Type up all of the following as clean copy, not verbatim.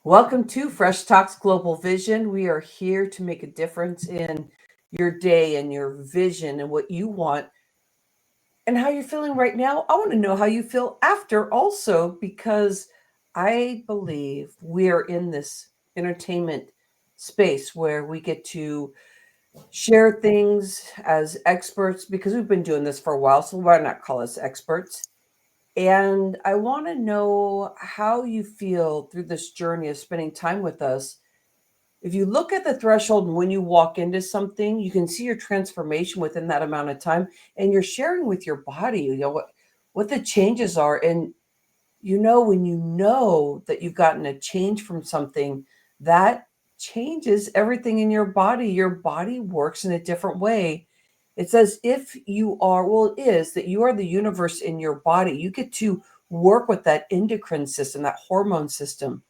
Welcome to Fresh Talks Global Vision. We are here to make a difference in your day and your vision and what you want and how you're feeling right now. I want to know how you feel after also, because I believe we are in this entertainment space where we get to share things as experts because we've been doing this for a while. So why not call us experts? And I want to know how you feel through this journey of spending time with us. If you look at the threshold and when you walk into something, you can see your transformation within that amount of time, and you're sharing with your body, what the changes are. And when you know that you've gotten a change from something, that changes everything in your body. Your body works in a different way. It's as if you are, well, it is that you are the universe in your body. You get to work with that endocrine system, that hormone system.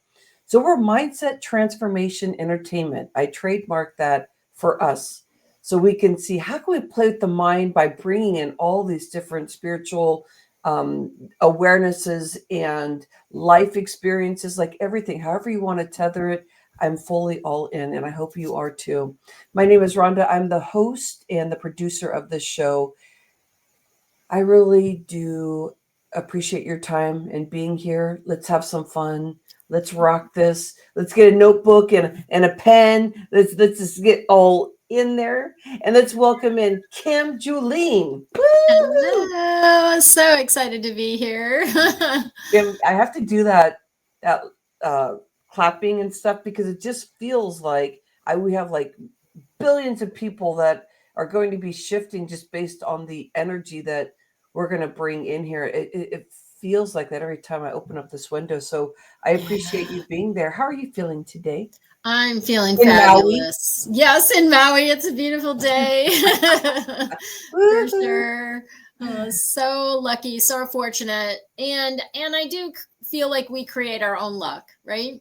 So we're mindset transformation entertainment. I trademarked that for us. So we can see how can we play with the mind by bringing in all these different spiritual awarenesses and life experiences, like everything, however you want to tether it. I'm fully all in, and I hope you are too. My name is Rhonda. I'm the host and the producer of this show. I really do appreciate your time and being here. Let's have some fun. Let's rock this. Let's get a notebook and a pen. Let's just get all in there. And let's welcome in Kim Julen. Hello. So excited to be here. Kim, I have to do that clapping and stuff because it just feels like we have like billions of people that are going to be shifting just based on the energy that we're going to bring in here. It feels like that every time I open up this window. So I appreciate you being there. How are you feeling today? I'm feeling In Maui? fabulous. Yes, in Maui. It's a beautiful day. For sure. So lucky, so fortunate. And I do feel like we create our own luck, right?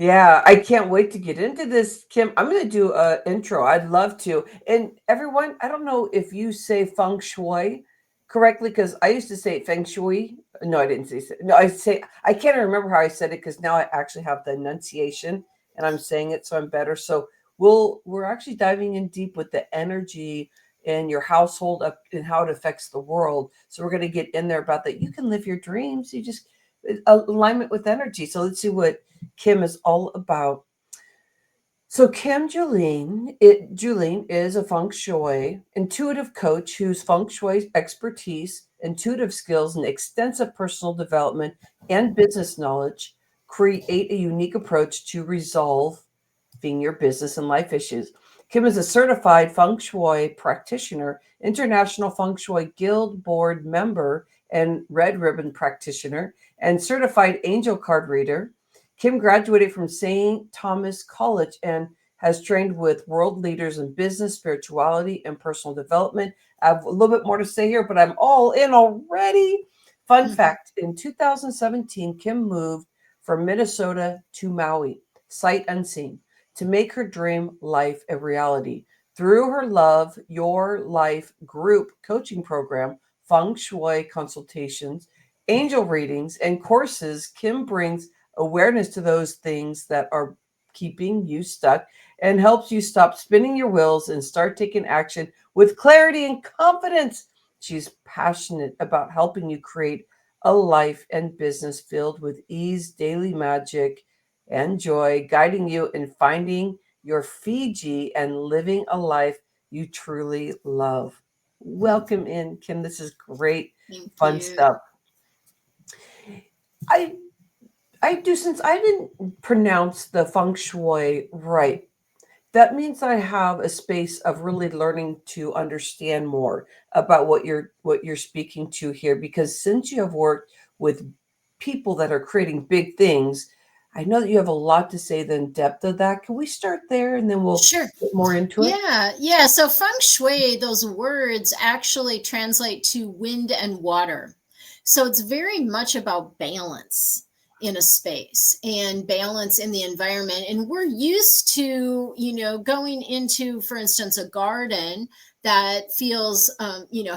Yeah, I can't wait to get into this, Kim. I'm going to do a intro. I'd love to. And everyone, I don't know if you say feng shui correctly, because I used to say feng shui. No, I didn't say. No, I can't remember how I said it because now I actually have the enunciation and I'm saying it, so I'm better. So we're actually diving in deep with the energy in your household up and how it affects the world. So we're going to get in there about that. You can live your dreams. You just alignment with energy. So let's see what Kim is all about. So Julen is a feng shui intuitive coach whose feng shui expertise, intuitive skills, and extensive personal development and business knowledge create a unique approach to resolving your business and life issues. Kim is a certified feng shui practitioner, international feng shui guild board member, and red ribbon practitioner, and certified angel card reader. Kim graduated from St. Thomas College and has trained with world leaders in business, spirituality, and personal development. I have a little bit more to say here, but I'm all in already. Fun fact, in 2017, Kim moved from Minnesota to Maui, sight unseen, to make her dream life a reality. Through her Love Your Life group coaching program, feng shui consultations, angel readings, and courses, Kim brings awareness to those things that are keeping you stuck and helps you stop spinning your wheels and start taking action with clarity and confidence. She's passionate about helping you create a life and business filled with ease, daily magic, and joy, guiding you in finding your Fiji and living a life you truly love. Welcome in, Kim. This is great, Thank fun you. stuff. I I do, since I didn't pronounce the feng shui right. That means I have a space of really learning to understand more about what you're speaking to here, because since you have worked with people that are creating big things, I know that you have a lot to say, the depth of that. Can we start there and then we'll Sure. get more into it? Yeah. So feng shui, those words actually translate to wind and water. So it's very much about balance in a space and balance in the environment. And we're used to, going into, for instance, a garden that feels,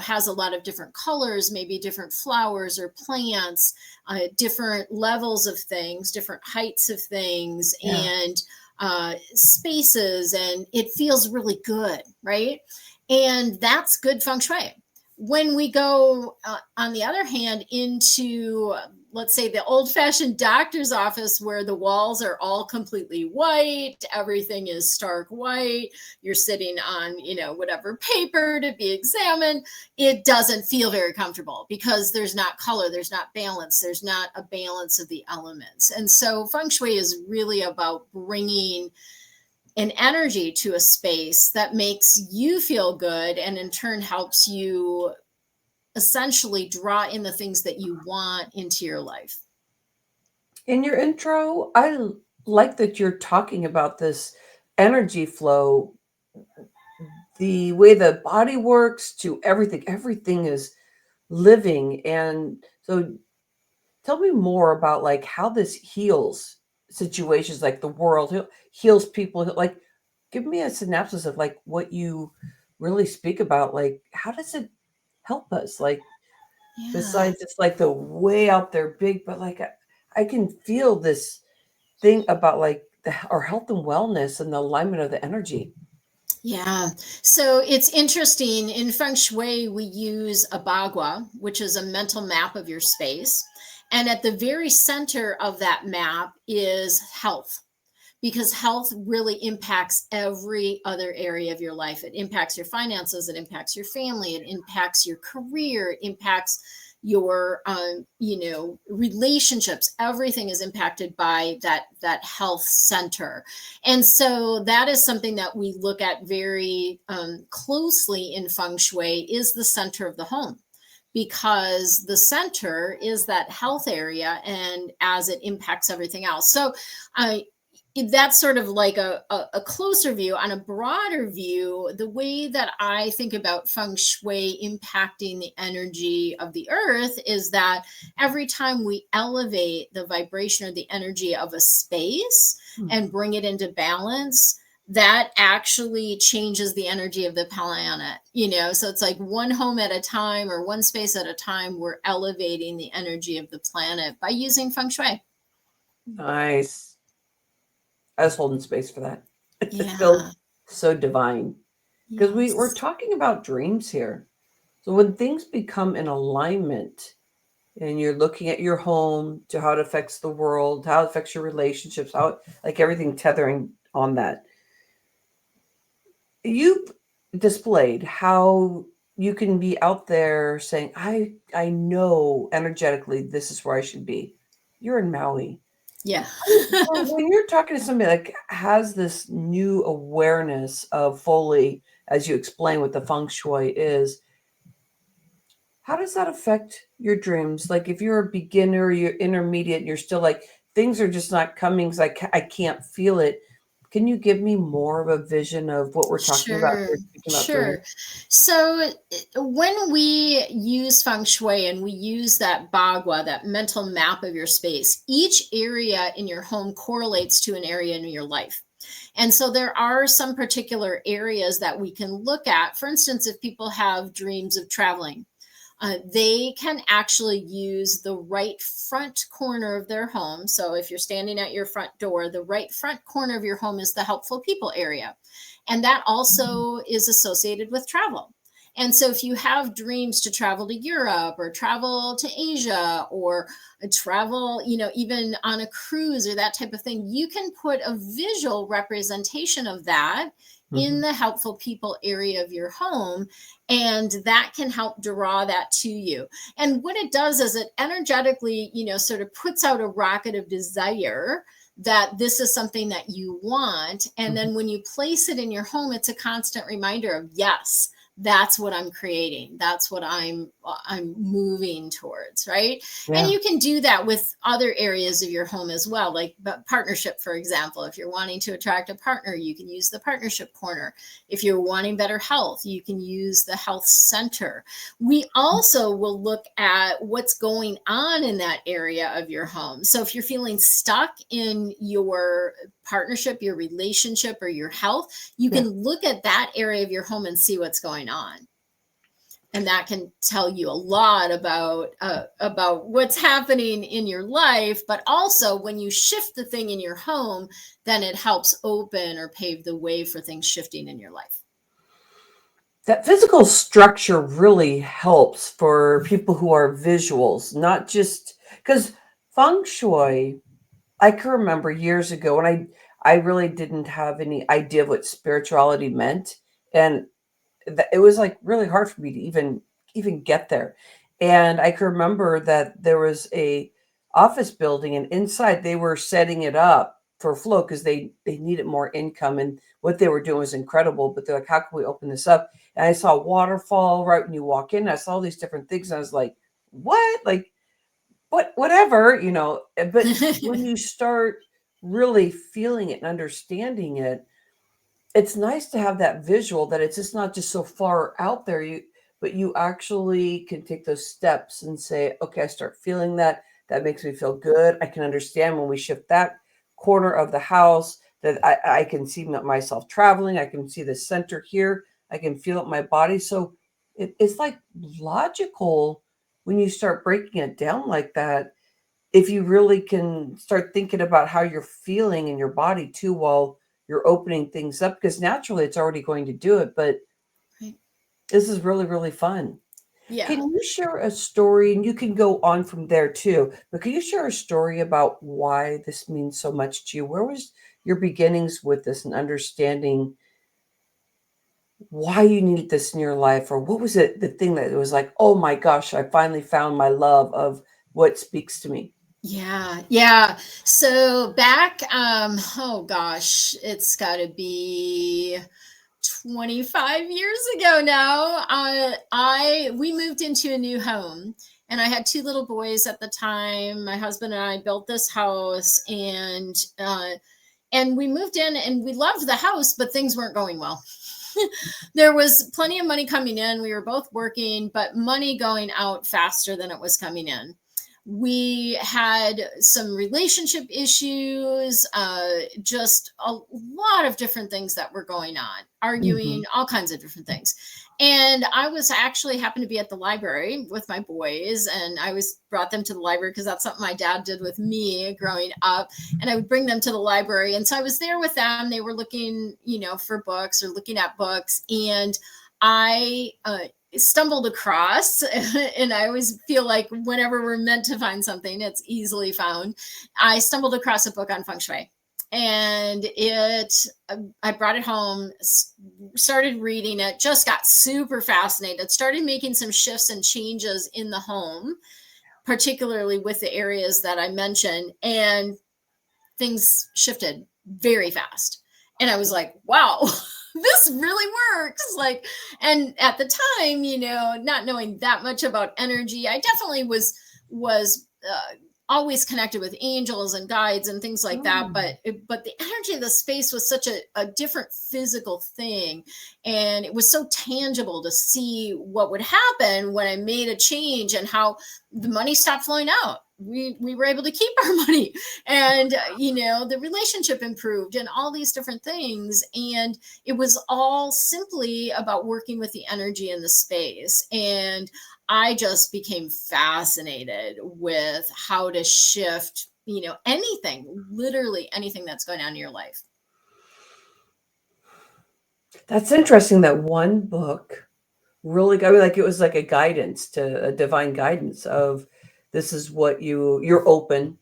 has a lot of different colors, maybe different flowers or plants, different levels of things, different heights of things, Yeah. and spaces, and it feels really good, right? And that's good feng shui. When we go, on the other hand, into, let's say, the old fashioned doctor's office where the walls are all completely white, everything is stark white, you're sitting on, whatever paper to be examined, it doesn't feel very comfortable because there's not color, there's not balance, there's not a balance of the elements. And so feng shui is really about bringing an energy to a space that makes you feel good and in turn helps you essentially draw in the things that you want into your life. In your intro, like that you're talking about this energy flow, the way the body works to everything. Everything is living. And so tell me more about like how this heals situations, like the world heals people. Like, give me a synopsis of like what you really speak about. Like, how does it help us? Like, Yeah. besides it's like the way out there big, but like I can feel this thing about like our health and wellness and the alignment of the energy. Yeah. So it's interesting. In Feng Shui, we use a bagua, which is a mental map of your space. And at the very center of that map is health, because health really impacts every other area of your life. It impacts your finances, it impacts your family, it impacts your career, it impacts your relationships. Everything is impacted by that health center. And so that is something that we look at very closely in feng shui, is the center of the home, because the center is that health area and as it impacts everything else. So that's sort of like a closer view. On a broader view, the way that I think about feng shui impacting the energy of the earth is that every time we elevate the vibration or the energy of a space and bring it into balance, that actually changes the energy of the planet. So it's like one home at a time or one space at a time, we're elevating the energy of the planet by using feng shui. Nice. I was holding space for that. It feels Yeah. so divine because we're Yes. talking about dreams here. So when things become in alignment and you're looking at your home to how it affects the world, how it affects your relationships, how like everything tethering on that, you've displayed how you can be out there saying, I know energetically this is where I should be. You're in Maui. Yeah. When you're talking to somebody like has this new awareness of fully, as you explain what the feng shui is, how does that affect your dreams? Like if you're a beginner, you're intermediate, and you're still like things are just not coming because I can't feel it. Can you give me more of a vision of what we're talking about Sure, here, speaking about dreams? sure. So when we use feng shui and we use that bagua, that mental map of your space, each area in your home correlates to an area in your life. And so there are some particular areas that we can look at. For instance, if people have dreams of traveling, they can actually use the right front corner of their home. So if you're standing at your front door, the right front corner of your home is the helpful people area. And that also is associated with travel. And so if you have dreams to travel to Europe or travel to Asia or travel, even on a cruise or that type of thing, you can put a visual representation of that in Mhm. the helpful people area of your home, and that can help draw that to you. And what it does is it energetically, sort of puts out a rocket of desire that this is something that you want. And Mhm. then when you place it in your home, it's a constant reminder of, yes, that's what I'm creating, that's what I'm moving towards, right? And Yeah. you can do that with other areas of your home as well, like partnership, for example. If you're wanting to attract a partner, you can use the partnership corner. If you're wanting better health, you can use the health center. We also will look at what's going on in that area of your home. So if you're feeling stuck in your partnership, your relationship, or your health, you can look at that area of your home and see what's going on. And that can tell you a lot about what's happening in your life. But also, when you shift the thing in your home, then it helps open or pave the way for things shifting in your life. That physical structure really helps for people who are visuals, not just because feng shui. I can remember years ago when I really didn't have any idea of what spirituality meant, and it was like really hard for me to even get there. And I can remember that there was a office building, and inside they were setting it up for flow because they needed more income, and what they were doing was incredible. But they're like, how can we open this up? And I saw a waterfall right when you walk in. I saw all these different things, and I was like, what? Like, whatever, but when you start really feeling it and understanding it, it's nice to have that visual that it's just not just so far out there, but you actually can take those steps and say, okay, I start feeling that makes me feel good. I can understand when we shift that corner of the house that I can see myself traveling. I can see the center here. I can feel it in my body. So it's like logical when you start breaking it down like that. If you really can start thinking about how you're feeling in your body too while you're opening things up, because naturally it's already going to do it, but Right. this is really, really fun. Yeah. Can you share a story, and you can go on from there too, but can you share a story about why this means so much to you? Where was your beginnings with this and understanding why you needed this in your life? Or what was it, the thing that it was like, oh my gosh, I finally found my love of what speaks to me? Yeah, yeah. So back, oh gosh, it's got to be 25 years ago now. We moved into a new home, and I had two little boys at the time. My husband and I built this house, and we moved in, and we loved the house, but things weren't going well. There was plenty of money coming in. We were both working, but money going out faster than it was coming in. We had some relationship issues, just a lot of different things that were going on, arguing, Mhm. all kinds of different things. And I was actually happened to be at the library with my boys, and I was brought them to the library because that's something my dad did with me growing up. And I would bring them to the library. And so I was there with them. They were looking, for books or looking at books. And I stumbled across, and I always feel like whenever we're meant to find something, it's easily found. I stumbled across a book on feng shui, and I brought it home, started reading it, just got super fascinated, started making some shifts and changes in the home, particularly with the areas that I mentioned, and things shifted very fast. And I was like, wow, this really works. Like, and at the time, not knowing that much about energy, I definitely was always connected with angels and guides and things like that. Mm. But the energy of the space was such a different physical thing. And it was so tangible to see what would happen when I made a change, and how the money stopped flowing out. We were able to keep our money, and the relationship improved, and all these different things. And it was all simply about working with the energy in the space. And I just became fascinated with how to shift, anything, literally anything that's going on in your life. That's interesting that one book really got me, like it was like a guidance, to a divine guidance of this is what you're open.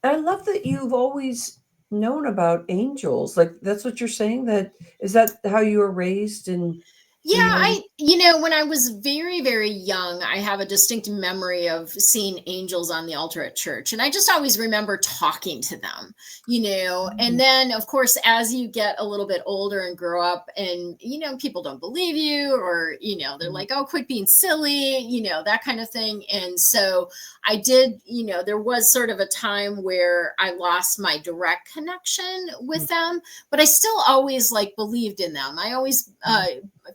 And I love that you've always known about angels. Like that's what you're saying, that is that how you were raised Yeah, and knowing. when I was very, very young, I have a distinct memory of seeing angels on the altar at church. And I just always remember talking to them, And then, of course, as you get a little bit older and grow up, and, people don't believe you, or, they're like, oh, quit being silly, that kind of thing. And so I did, there was sort of a time where I lost my direct connection with them, but I still always like believed in them. I always,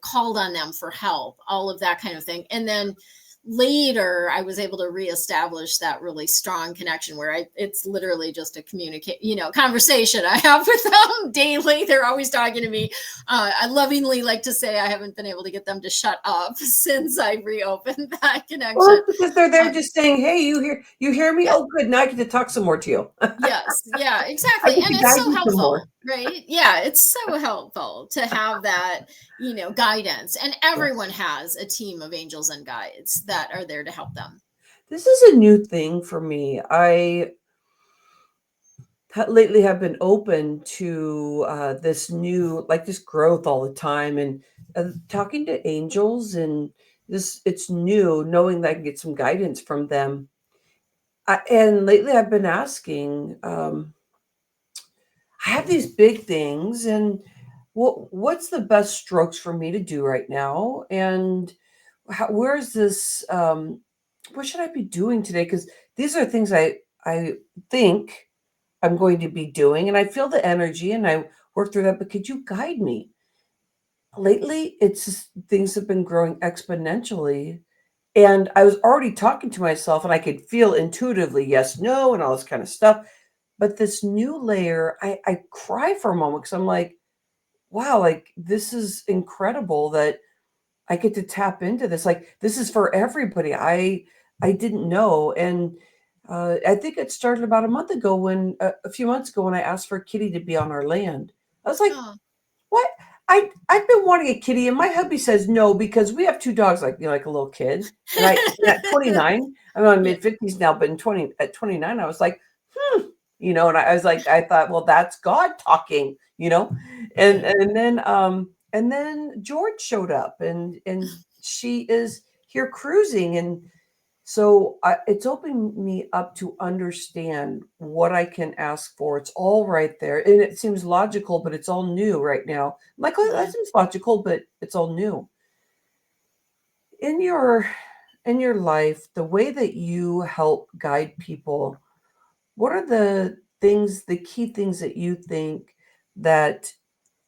called on them for help, all of that kind of thing. And then later I was able to reestablish that really strong connection where it's literally just a conversation I have with them daily. They're always talking to me. I lovingly like to say I haven't been able to get them to shut up since I reopened that connection. Well, because they're there just saying, "Hey, you hear me? Yeah. Oh, good. Now I get to talk some more to you." Yes. Yeah, I exactly. get And to it's guide so you some more. helpful, right? Yeah, it's so helpful to have that, guidance. And everyone has a team of angels and guides that are there to help them. This is a new thing for me. I lately have been open to this new, like this growth all the time, and talking to angels, and this it's new, knowing that I can get some guidance from them. And lately, I've been asking. I have these big things, and what's the best strokes for me to do right now? And where's this? What should I be doing today? Because these are things I think I'm going to be doing, and I feel the energy, and I work through that. But could you guide me? Lately, it's just, things have been growing exponentially, and I was already talking to myself, and I could feel intuitively yes, no, and all this kind of stuff. But this new layer, I cry for a moment because I'm like, wow, like this is incredible that I get to tap into this. Like this is for everybody. I didn't know, and I think it started about a month ago when a few months ago when I asked for a kitty to be on our land. I was like, Oh, what? I've been wanting a kitty, and my hubby says no because we have two dogs, like like a little kid. And at 29, I'm in my yeah. mid 50s now, but at 29, I was like, and I was like, I thought, well, that's God talking, and Yeah. and then George showed up, and she is here cruising, and so it's opened me up to understand what I can ask for. It's all right there. And it seems logical, but it's all new right now. I'm like, oh, that Yeah. seems logical, but it's all new. In your life, the way that you help guide people, what are the key things that you think that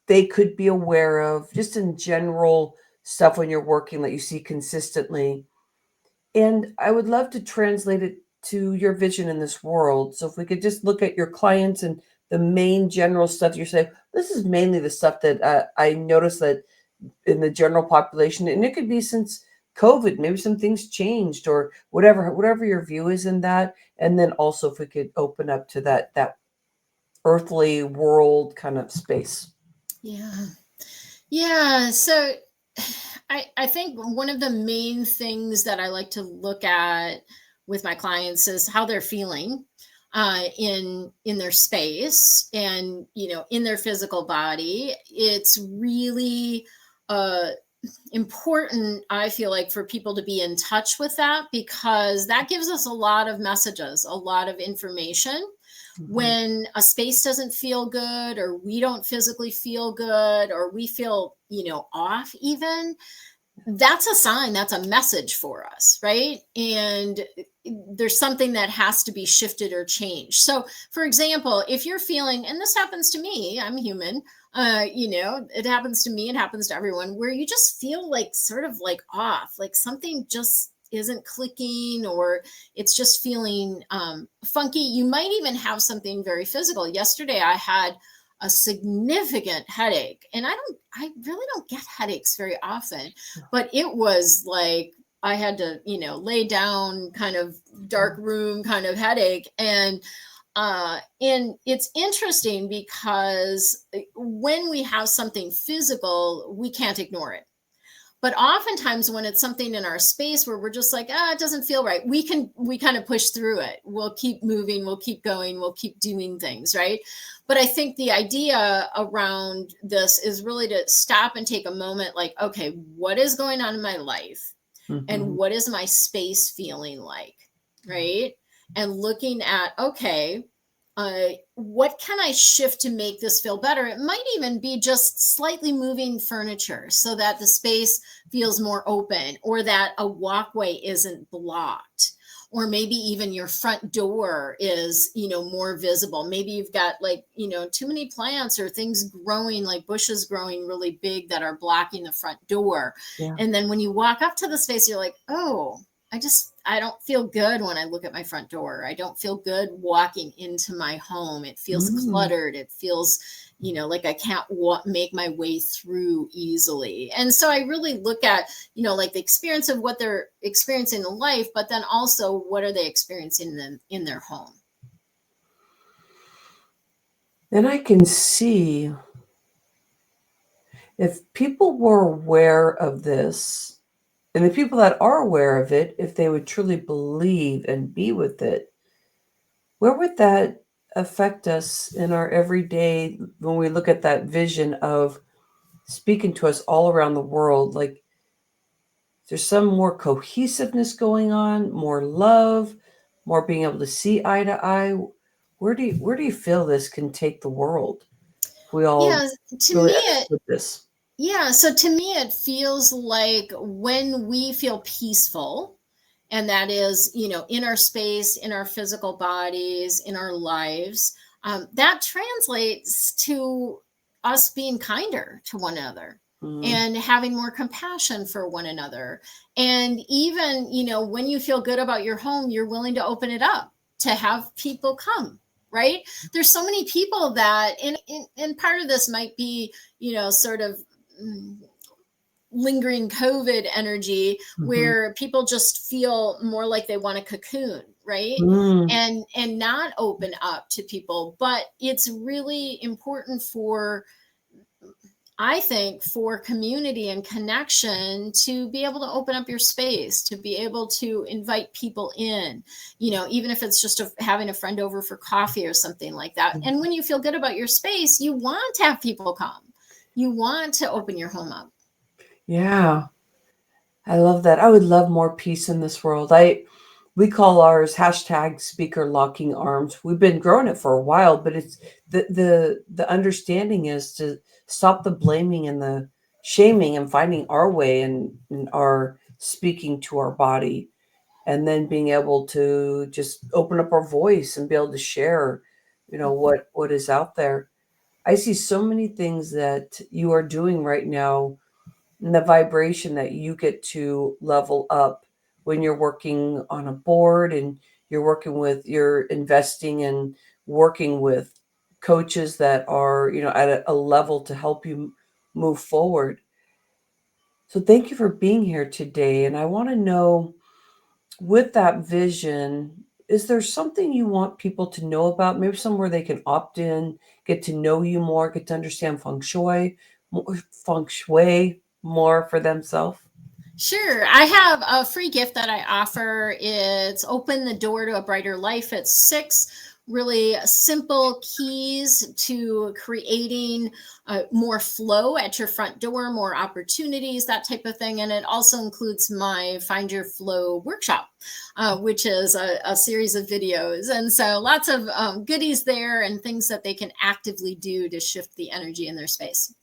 they could be aware of, just in general stuff when you're working that you see consistently? And I would love to translate it to your vision in this world. So if we could just look at your clients and the main general stuff you're saying, this is mainly the stuff that I noticed that in the general population, and it could be since COVID, maybe some things changed or whatever your view is in that. And then also if we could open up to that earthly world kind of space. Yeah. Yeah. So I think one of the main things that I like to look at with my clients is how they're feeling in their space and in their physical body. It's really uh, important, I feel like, for people to be in touch with that because that gives us a lot of messages, a lot of information. Mhm. When a space doesn't feel good, or we don't physically feel good, or we feel, off, even, that's a sign, that's a message for us, right? And there's something that has to be shifted or changed. So, for example, if you're feeling, and this happens to me, I'm human, it happens to me, it happens to everyone, where you just feel like sort of like off, like something just isn't clicking, or it's just feeling funky. You might even have something very physical. Yesterday, I had a significant headache, and I really don't get headaches very often, but it was like I had to, lay down, kind of dark room kind of headache. And it's interesting because when we have something physical, we can't ignore it. But oftentimes when it's something in our space where we're just like, it doesn't feel right, we kind of push through it. We'll keep moving, we'll keep going, we'll keep doing things, right? But I think the idea around this is really to stop and take a moment, like, okay, what is going on in my life? And Mhm. what is my space feeling like? Right? And looking at, okay, what can I shift to make this feel better? It might even be just slightly moving furniture so that the space feels more open, or that a walkway isn't blocked, or maybe even your front door is, more visible. Maybe you've got, like, too many plants or things growing, like bushes growing really big that are blocking the front door. Yeah. And then when you walk up to the space, you're like, oh, I don't feel good when I look at my front door. I don't feel good walking into my home. It feels cluttered. It feels, like I can't make my way through easily. And so I really look at, like the experience of what they're experiencing in life, but then also what are they experiencing in their home. And I can see if people were aware of this, and the people that are aware of it, if they would truly believe and be with it, where would that affect us in our everyday when we look at that vision of speaking to us all around the world? Like, there's some more cohesiveness going on, more love, more being able to see eye to eye. Where do you feel this can take the world if we all Yeah, to really me, understood this? so to me, it feels like when we feel peaceful, and that is, in our space, in our physical bodies, in our lives, that translates to us being kinder to one another Mm. and having more compassion for one another. And even, when you feel good about your home, you're willing to open it up to have people come, right? There's so many people that, and part of this might be, sort of lingering COVID energy Mhm. where people just feel more like they want a cocoon, right? Mm. And not open up to people. But it's really important I think, for community and connection to be able to open up your space, to be able to invite people in, even if it's just having a friend over for coffee or something like that. And when you feel good about your space, you want to have people come. You want to open your home up. Yeah, I love that. I would love more peace in this world. We call ours hashtag speaker locking arms. We've been growing it for a while, but it's the understanding is to stop the blaming and the shaming and finding our way and our speaking to our body, and then being able to just open up our voice and be able to share, what is out there. I see so many things that you are doing right now, and the vibration that you get to level up when you're working on a board and you're investing and working with coaches that are, at a level to help you move forward. So thank you for being here today. And I want to know, with that vision, is there something you want people to know about? Maybe somewhere they can opt in, get to know you more, get to understand feng shui more for themselves? Sure. I have a free gift that I offer. It's Open the Door to a Brighter Life. It's 6 really simple keys to creating more flow at your front door, more opportunities, that type of thing. And it also includes my Find Your Flow workshop, which is a series of videos. And so lots of goodies there and things that they can actively do to shift the energy in their space.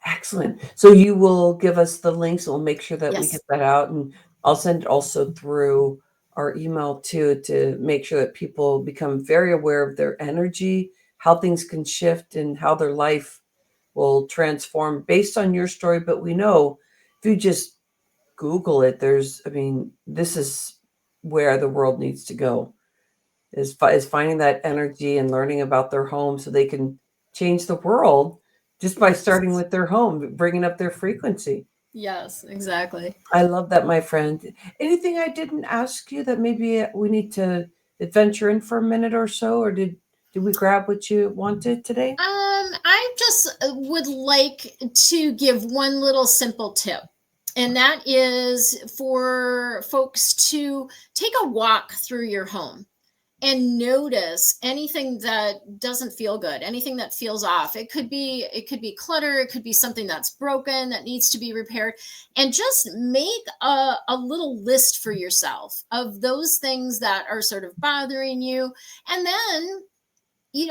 Excellent. So you will give us the links. We'll make sure that we get Yes. that out, and I'll send it also through our email too, to make sure that people become very aware of their energy, how things can shift, and how their life will transform based on your story. But we know if you just Google it, this is where the world needs to go, is finding that energy and learning about their home so they can change the world just by starting with their home, bringing up their frequency. Yes, exactly. I love that, my friend. Anything I didn't ask you that maybe we need to adventure in for a minute or so, or did we grab what you wanted today? I just would like to give one little simple tip, and that is for folks to take a walk through your home and notice anything that doesn't feel good, anything that feels off. It could be clutter, it could be something that's broken that needs to be repaired, and just make a little list for yourself of those things that are sort of bothering you. And then,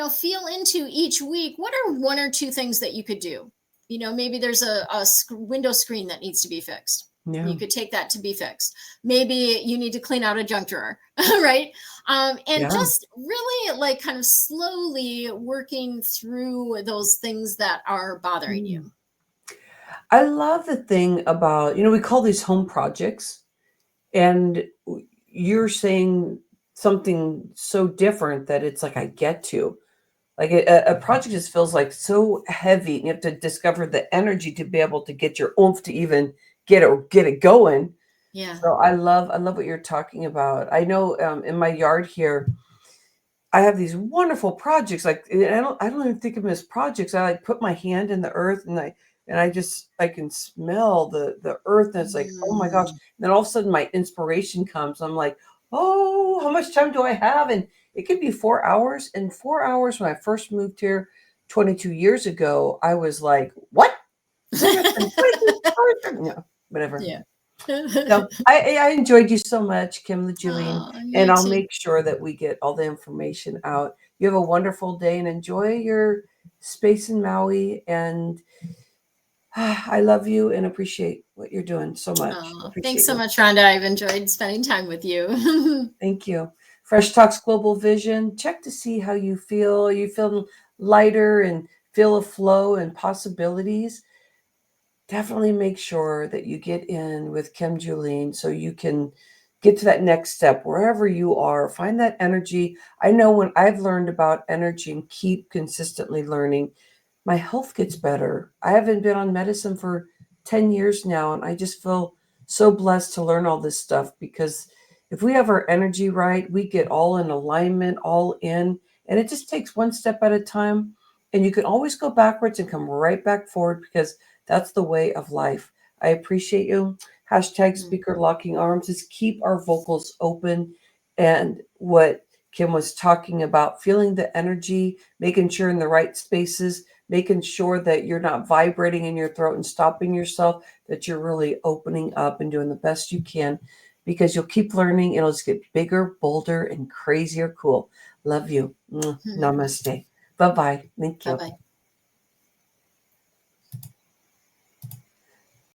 feel into each week, what are one or two things that you could do? Maybe there's a window screen that needs to be fixed. Yeah. You could take that to be fixed. Maybe you need to clean out a junk drawer, right? And Yeah. just really, like, kind of slowly working through those things that are bothering Mm. you. I love the thing about, we call these home projects, and you're saying something so different that it's like I get to. Like a project just feels like so heavy. You have to discover the energy to be able to get your oomph to even get it going. Yeah. So I love what you're talking about. I know in my yard here, I have these wonderful projects. Like I don't even think of them as projects. I like put my hand in the earth and I can smell the earth and it's like, oh my gosh. Mm. And then all of a sudden my inspiration comes. I'm like, oh, how much time do I have? And it could be 4 hours. And 4 hours when I first moved here 22 years ago, I was like, what? We're gonna spend 22 hours? No, whatever. Yeah. So I enjoyed you so much, Kim Julen, Oh, and you I'll too. make sure that we get all the information out. You have a wonderful day and enjoy your space in Maui. And I love you and appreciate what you're doing so much. Oh, thanks Appreciate so you. much, Rhonda. I've enjoyed spending time with you. Thank you. Fresh Talks Global Vision. Check to see how you feel. Are you feeling lighter and feel a flow and possibilities? Definitely make sure that you get in with Kim Julen so you can get to that next step wherever you are. Find that energy. I know when I've learned about energy and keep consistently learning, my health gets better. I haven't been on medicine for 10 years now, and I just feel so blessed to learn all this stuff because if we have our energy right, we get all in alignment, all in, and it just takes one step at a time. And you can always go backwards and come right back forward because that's the way of life. I appreciate you. Hashtag speaker locking arms is keep our vocals open. And what Kim was talking about, feeling the energy, making sure in the right spaces, making sure that you're not vibrating in your throat and stopping yourself, that you're really opening up and doing the best you can because you'll keep learning. It'll just get bigger, bolder, and crazier cool. Love you. Namaste. Bye-bye. Thank you. Bye-bye.